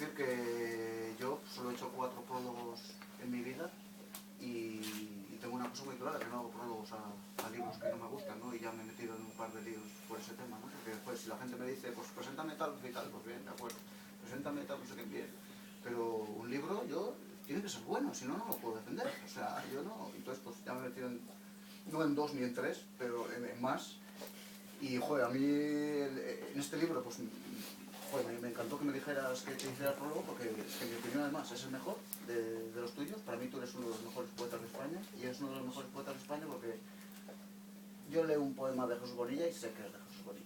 decir que yo solo he hecho 4 prólogos en mi vida y tengo una cosa muy clara, que no hago prólogos a libros que no me gustan, ¿no? Y ya me he metido en un par de líos por ese tema, ¿no? Porque después si la gente me dice, pues preséntame tal y tal, pues bien, de acuerdo, preséntame tal, no sé qué, bien. Pero un libro, tiene que ser bueno, si no, no lo puedo defender. O sea, yo no. Entonces, pues ya me he metido no en 2 ni en 3, pero en más. Y, joder, a mí en este libro, pues, joder, me encantó que me dijeras que te hiciera prólogo, porque es que en mi opinión, además, es el mejor de los tuyos. Para mí tú eres uno de los mejores poetas de España, y eres uno de los mejores poetas de España porque yo leo un poema de Jesús Bonilla y sé que es de Jesús Bonilla.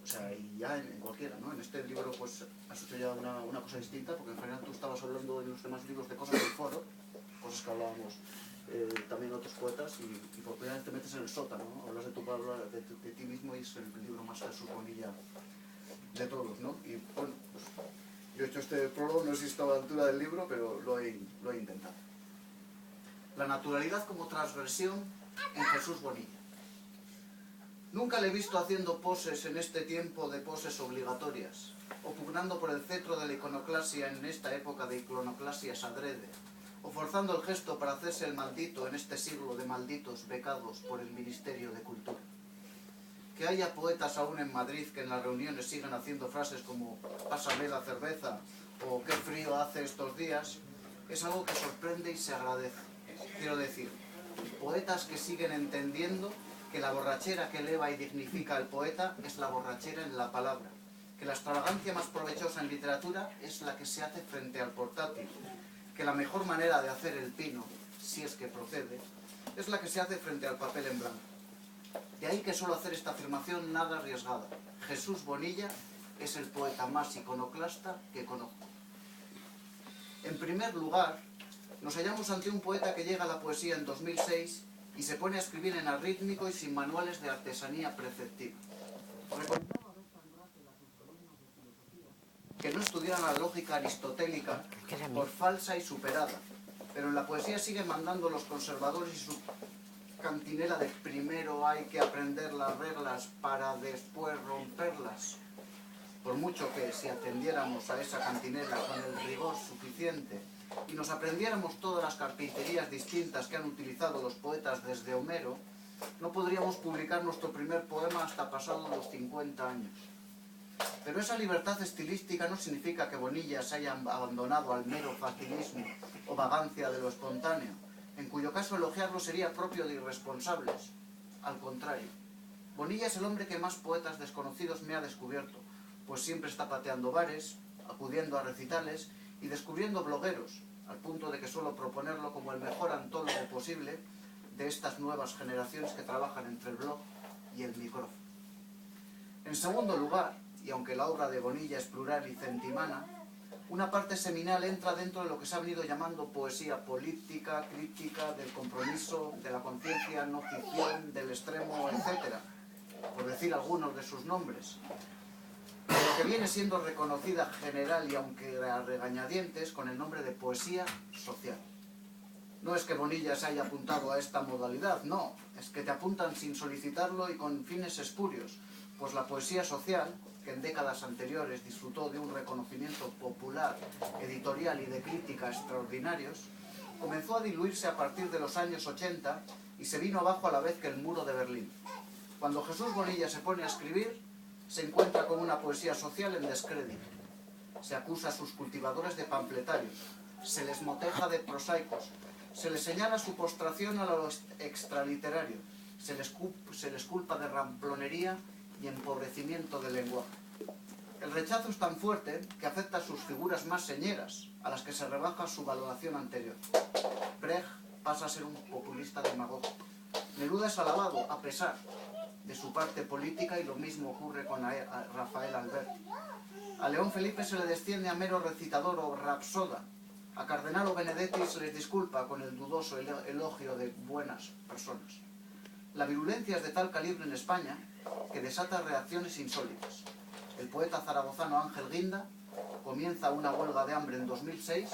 O sea, y ya en cualquiera, ¿no? En este libro, pues, has hecho ya una cosa distinta, porque en general tú estabas hablando en los demás libros de cosas del foro, cosas que hablábamos también otros poetas, y por primera vez te metes en el sótano, ¿no? Hablas de tu palabra, de ti mismo, y es el libro más Jesús Bonilla de todos, ¿no? Y bueno, pues yo he hecho este prólogo, no sé si estaba a la altura del libro, pero lo he intentado. La naturalidad como transgresión en Jesús Bonilla. Nunca le he visto haciendo poses en este tiempo de poses obligatorias, o pugnando por el cetro de la iconoclasia en esta época de iconoclasias adrede, o forzando el gesto para hacerse el maldito en este siglo de malditos becados por el Ministerio de Cultura. Que haya poetas aún en Madrid que en las reuniones sigan haciendo frases como «pásame la cerveza» o «qué frío hace estos días», es algo que sorprende y se agradece. Quiero decir, poetas que siguen entendiendo que la borrachera que eleva y dignifica al poeta es la borrachera en la palabra, que la extravagancia más provechosa en literatura es la que se hace frente al portátil, que la mejor manera de hacer el pino, si es que procede, es la que se hace frente al papel en blanco. De ahí que suelo hacer esta afirmación nada arriesgada. Jesús Bonilla es el poeta más iconoclasta que conozco. En primer lugar, nos hallamos ante un poeta que llega a la poesía en 2006 y se pone a escribir en arrítmico y sin manuales de artesanía preceptiva. Que no estudiaran la lógica aristotélica por falsa y superada, pero en la poesía siguen mandando los conservadores y su cantinela de primero hay que aprender las reglas para después romperlas. Por mucho que si atendiéramos a esa cantinela con el rigor suficiente y nos aprendiéramos todas las carpinterías distintas que han utilizado los poetas desde Homero, no podríamos publicar nuestro primer poema hasta pasados los 50 años. Pero esa libertad estilística no significa que Bonilla se haya abandonado al mero facilismo o vagancia de lo espontáneo, en cuyo caso elogiarlo sería propio de irresponsables. Al contrario, Bonilla es el hombre que más poetas desconocidos me ha descubierto, pues siempre está pateando bares, acudiendo a recitales y descubriendo blogueros, al punto de que suelo proponerlo como el mejor antólogo posible de estas nuevas generaciones que trabajan entre el blog y el micrófono. En segundo lugar, y aunque la obra de Bonilla es plural y centimana, una parte seminal entra dentro de lo que se ha venido llamando poesía política, crítica, del compromiso, de la conciencia, no ficción, del extremo, etc., por decir algunos de sus nombres, lo que viene siendo reconocida general y aunque a regañadientes con el nombre de poesía social. No es que Bonilla se haya apuntado a esta modalidad, no, es que te apuntan sin solicitarlo y con fines espurios, pues la poesía social, que en décadas anteriores disfrutó de un reconocimiento popular, editorial y de crítica extraordinarios, comenzó a diluirse a partir de los años 80 y se vino abajo a la vez que el muro de Berlín. Cuando Jesús Bonilla se pone a escribir, se encuentra con una poesía social en descrédito. Se acusa a sus cultivadores de pamfletarios, se les moteja de prosaicos, se les señala su postración a lo extraliterario, se les culpa de ramplonería y empobrecimiento del lenguaje. El rechazo es tan fuerte que afecta a sus figuras más señeras, a las que se rebaja su valoración anterior. Brecht pasa a ser un populista demagogo. Neruda es alabado, a pesar de su parte política, y lo mismo ocurre con Rafael Alberti. A León Felipe se le desciende a mero recitador o rapsoda. A Cardenal o Benedetti se les disculpa con el dudoso elogio de buenas personas. La virulencia es de tal calibre en España que desata reacciones insólitas. El poeta zaragozano Ángel Guinda comienza una huelga de hambre en 2006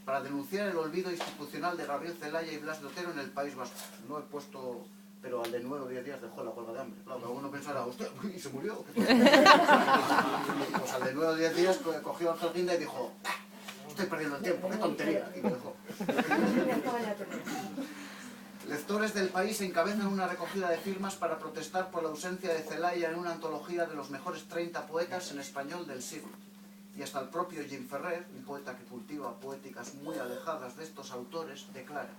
para denunciar el olvido institucional de Gabriel Celaya y Blas de Otero en el País Vasco. No he puesto, pero al de 9 o 10 días dejó la huelga de hambre. Claro, alguno pensará, hostia, ¿y se murió? Pues al de 9 los 10 días cogió Ángel Guinda y dijo: estoy perdiendo el tiempo, qué tontería, y me dejó. Lectores del País encabezan una recogida de firmas para protestar por la ausencia de Celaya en una antología de los mejores 30 poetas en español del siglo. Y hasta el propio Jim Ferrer, un poeta que cultiva poéticas muy alejadas de estos autores, declara: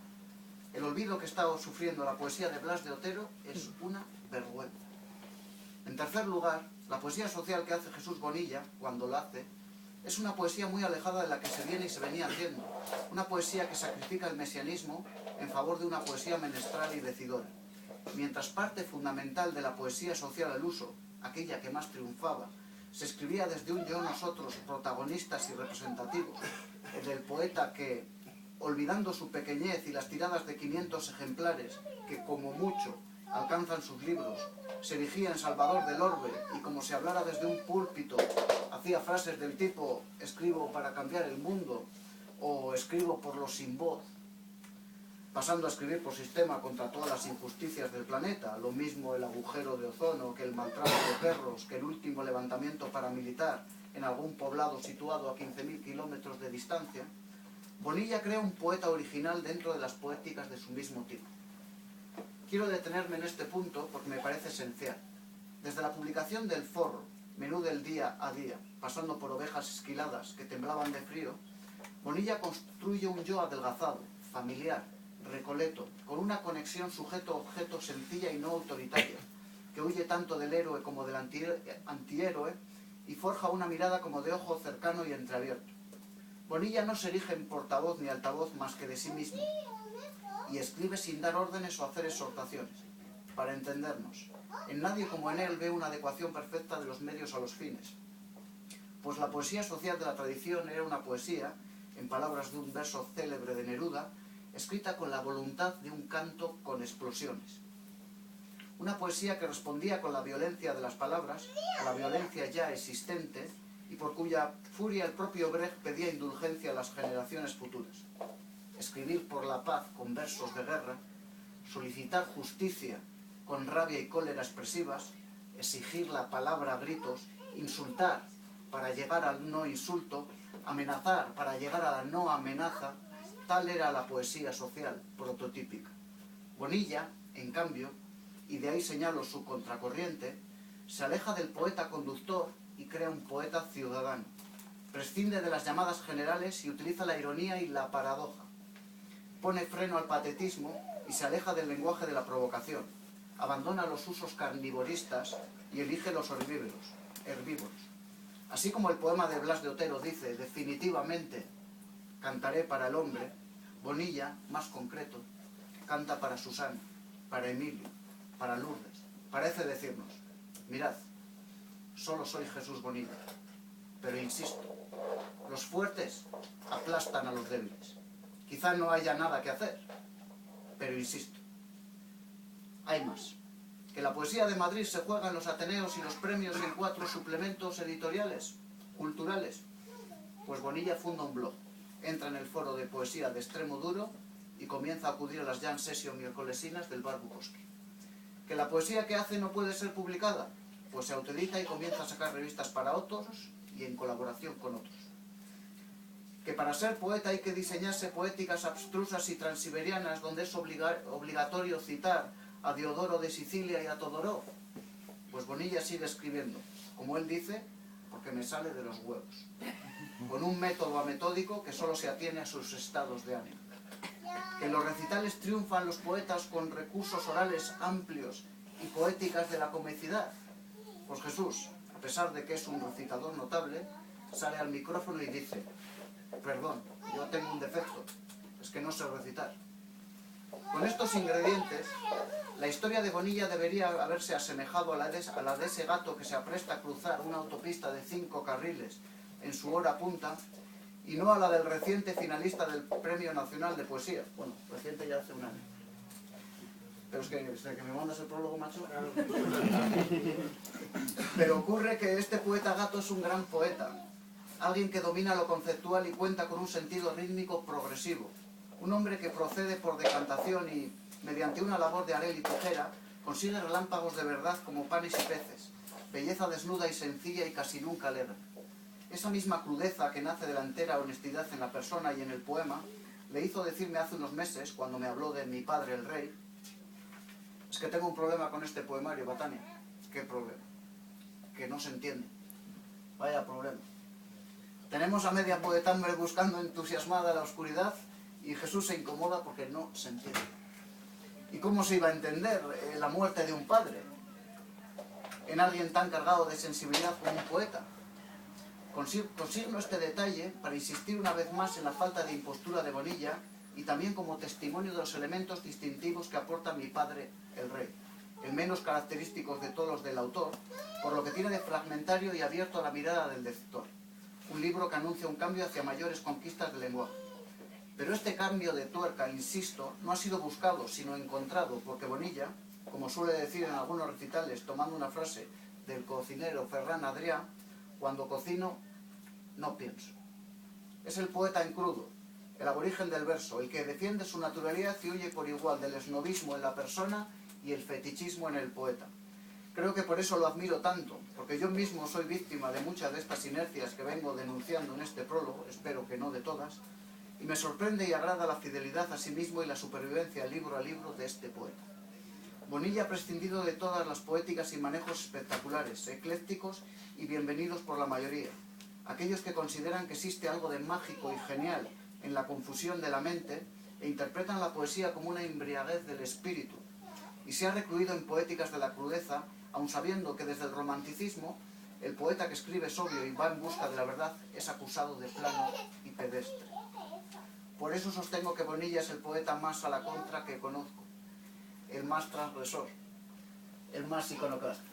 el olvido que está sufriendo la poesía de Blas de Otero es una vergüenza. En tercer lugar, la poesía social que hace Jesús Bonilla, cuando la hace, es una poesía muy alejada de la que se viene y se venía haciendo. Una poesía que sacrifica el mesianismo en favor de una poesía menestral y decidora. Mientras parte fundamental de la poesía social al uso, aquella que más triunfaba, se escribía desde un yo-nosotros protagonistas y representativos, el del poeta que, olvidando su pequeñez y las tiradas de 500 ejemplares que, como mucho, alcanzan sus libros, se erigía en Salvador del Orbe y, como si hablara desde un púlpito, hacía frases del tipo: escribo para cambiar el mundo, o escribo por los sin voz, pasando a escribir por sistema contra todas las injusticias del planeta, lo mismo el agujero de ozono, que el maltrato de perros, que el último levantamiento paramilitar en algún poblado situado a 15.000 kilómetros de distancia. Bonilla crea un poeta original dentro de las poéticas de su mismo tipo. Quiero detenerme en este punto porque me parece esencial. Desde la publicación del Forro, menú del día a día, pasando por Ovejas esquiladas que temblaban de frío, Bonilla construye un yo adelgazado, familiar, recoleto, con una conexión sujeto-objeto sencilla y no autoritaria, que huye tanto del héroe como del antihéroe y forja una mirada como de ojo cercano y entreabierto. Bonilla no se erige en portavoz ni altavoz más que de sí mismo, y escribe sin dar órdenes o hacer exhortaciones. Para entendernos, en nadie como en él ve una adecuación perfecta de los medios a los fines, pues la poesía social de la tradición era una poesía, en palabras de un verso célebre de Neruda, escrita con la voluntad de un canto con explosiones. Una poesía que respondía con la violencia de las palabras a la violencia ya existente y por cuya furia el propio Brecht pedía indulgencia a las generaciones futuras. Escribir por la paz con versos de guerra, solicitar justicia con rabia y cólera expresivas, exigir la palabra a gritos, insultar para llegar al no insulto, amenazar para llegar a la no amenaza, tal era la poesía social prototípica. Bonilla, en cambio, y de ahí señalo su contracorriente, se aleja del poeta conductor y crea un poeta ciudadano. Prescinde de las llamadas generales y utiliza la ironía y la paradoja. Pone freno al patetismo y se aleja del lenguaje de la provocación. Abandona los usos carnivoristas y elige los herbívoros. Así como el poema de Blas de Otero dice: definitivamente cantaré para el hombre, Bonilla, más concreto, canta para Susana, para Emilio, para Lourdes. Parece decirnos: mirad, solo soy Jesús Bonilla, pero insisto, los fuertes aplastan a los débiles. Quizá no haya nada que hacer, pero insisto, hay más. Que la poesía de Madrid se juega en los Ateneos y los premios y en 4 suplementos editoriales, culturales. Pues Bonilla funda un blog, entra en el foro de poesía de Extremo Duro y comienza a acudir a las jam session miércolesinas del bar Bukowski. Que la poesía que hace no puede ser publicada, pues se autoedita y comienza a sacar revistas para otros y en colaboración con otros. Que para ser poeta hay que diseñarse poéticas abstrusas y transiberianas donde es obligatorio citar a Diodoro de Sicilia y a Todorov. Pues Bonilla sigue escribiendo, como él dice, porque me sale de los huevos, con un método ametódico que solo se atiene a sus estados de ánimo. Que en los recitales triunfan los poetas con recursos orales amplios y poéticas de la comicidad. Pues Jesús, a pesar de que es un recitador notable, sale al micrófono y dice: perdón, yo tengo un defecto, es que no sé recitar. Con estos ingredientes, la historia de Bonilla debería haberse asemejado a la de ese gato que se apresta a cruzar una autopista de 5 carriles en su hora punta, y no a la del reciente finalista del Premio Nacional de Poesía. Bueno, reciente ya hace un año. Pero es que desde que me mandas el prólogo, macho. Pero ocurre que este poeta gato es un gran poeta, alguien que domina lo conceptual y cuenta con un sentido rítmico progresivo, un hombre que procede por decantación y, mediante una labor de arel y tijera, consigue relámpagos de verdad como panes y peces, belleza desnuda y sencilla y casi nunca alegre. Esa misma crudeza que nace de la entera honestidad en la persona y en el poema, le hizo decirme hace unos meses, cuando me habló de mi padre el rey: es que tengo un problema con este poemario, Batania. ¿Qué problema? Que no se entiende. Vaya problema. Tenemos a media poetambre buscando entusiasmada la oscuridad y Jesús se incomoda porque no se entiende. ¿Y cómo se iba a entender la muerte de un padre en alguien tan cargado de sensibilidad como un poeta? Consigno este detalle para insistir una vez más en la falta de impostura de Bonilla y también como testimonio de los elementos distintivos que aporta mi padre el rey, el menos característicos de todos los del autor, por lo que tiene de fragmentario y abierto a la mirada del lector. Un libro que anuncia un cambio hacia mayores conquistas del lenguaje. Pero este cambio de tuerca, insisto, no ha sido buscado, sino encontrado, porque Bonilla, como suele decir en algunos recitales, tomando una frase del cocinero Ferran Adrià, cuando cocino, no pienso. Es el poeta en crudo, el aborigen del verso, el que defiende su naturalidad y huye por igual del esnovismo en la persona y el fetichismo en el poeta. Creo que por eso lo admiro tanto, porque yo mismo soy víctima de muchas de estas inercias que vengo denunciando en este prólogo, espero que no de todas, y me sorprende y agrada la fidelidad a sí mismo y la supervivencia libro a libro de este poeta. Bonilla ha prescindido de todas las poéticas y manejos espectaculares, eclécticos y bienvenidos por la mayoría. Aquellos que consideran que existe algo de mágico y genial en la confusión de la mente e interpretan la poesía como una embriaguez del espíritu, y se ha recluido en poéticas de la crudeza, aun sabiendo que desde el romanticismo el poeta que escribe sobrio y va en busca de la verdad es acusado de plano y pedestre. Por eso sostengo que Bonilla es el poeta más a la contra que conozco, el más transgresor, el más iconoclasta.